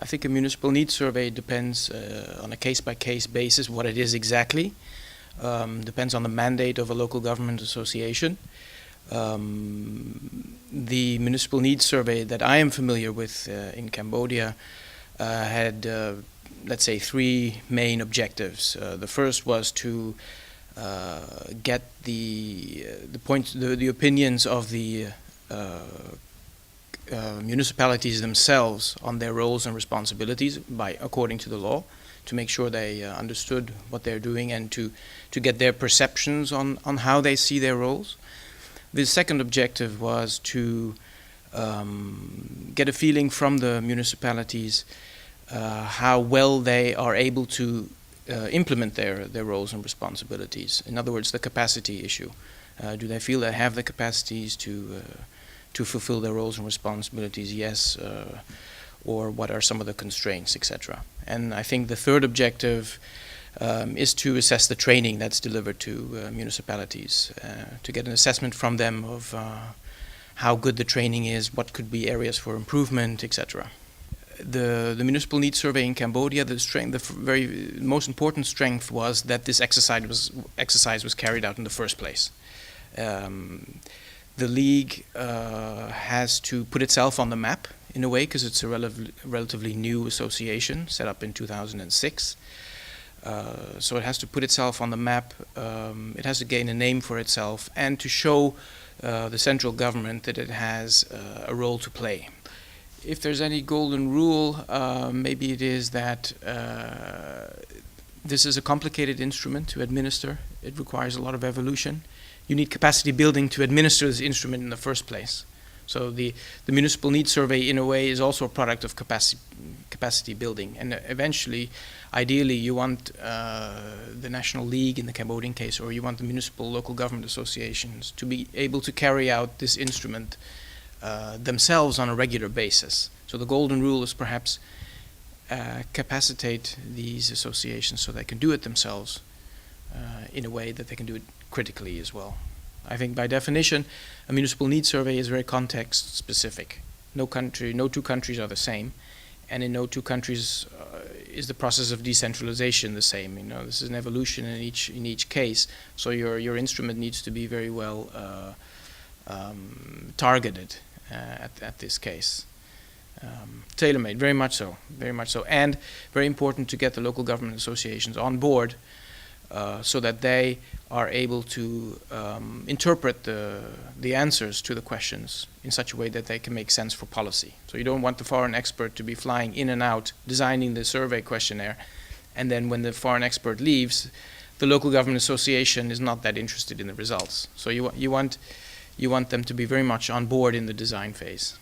I think a municipal needs survey depends on a case-by-case basis what it is exactly. Depends on the mandate of a local government association. The municipal needs survey that I am familiar with in Cambodia had, let's say, three main objectives. The first was to get the opinions of the municipalities themselves on their roles and responsibilities according to the law, to make sure they understood what they're doing and to get their perceptions on how they see their roles. The second objective was to get a feeling from the municipalities how well they are able to implement their roles and responsibilities. In other words, the capacity issue. Do they feel they have the capacities to fulfill their roles and responsibilities? Yes. Or what are some of the constraints, etc. And I think the third objective is to assess the training that's delivered to municipalities, to get an assessment from them of how good the training is, what could be areas for improvement, etc. The municipal needs survey in Cambodia, the most important strength was that this exercise was carried out in the first place. The League has to put itself on the map in a way, because it's a relatively new association set up in 2006. So it has to put itself on the map, it has to gain a name for itself, and to show the central government that it has a role to play. If there's any golden rule, maybe it is that this is a complicated instrument to administer. It requires a lot of evolution. You need capacity building to administer this instrument in the first place. So the municipal needs survey, in a way, is also a product of capacity building. And eventually, ideally, you want the National League, in the Cambodian case, or you want the municipal local government associations to be able to carry out this instrument themselves on a regular basis. So the golden rule is perhaps capacitate these associations so they can do it themselves in a way that they can do it critically as well. I think by definition, a municipal needs survey is very context specific. No two countries are the same, and in no two countries is the process of decentralization the same. You know, this is an evolution in each case. So your instrument needs to be very well targeted at this case. Tailor-made, very much so, and very important to get the local government associations on board. So that they are able to interpret the answers to the questions in such a way that they can make sense for policy. So you don't want the foreign expert to be flying in and out, designing the survey questionnaire, and then when the foreign expert leaves, the local government association is not that interested in the results. So you want them to be very much on board in the design phase.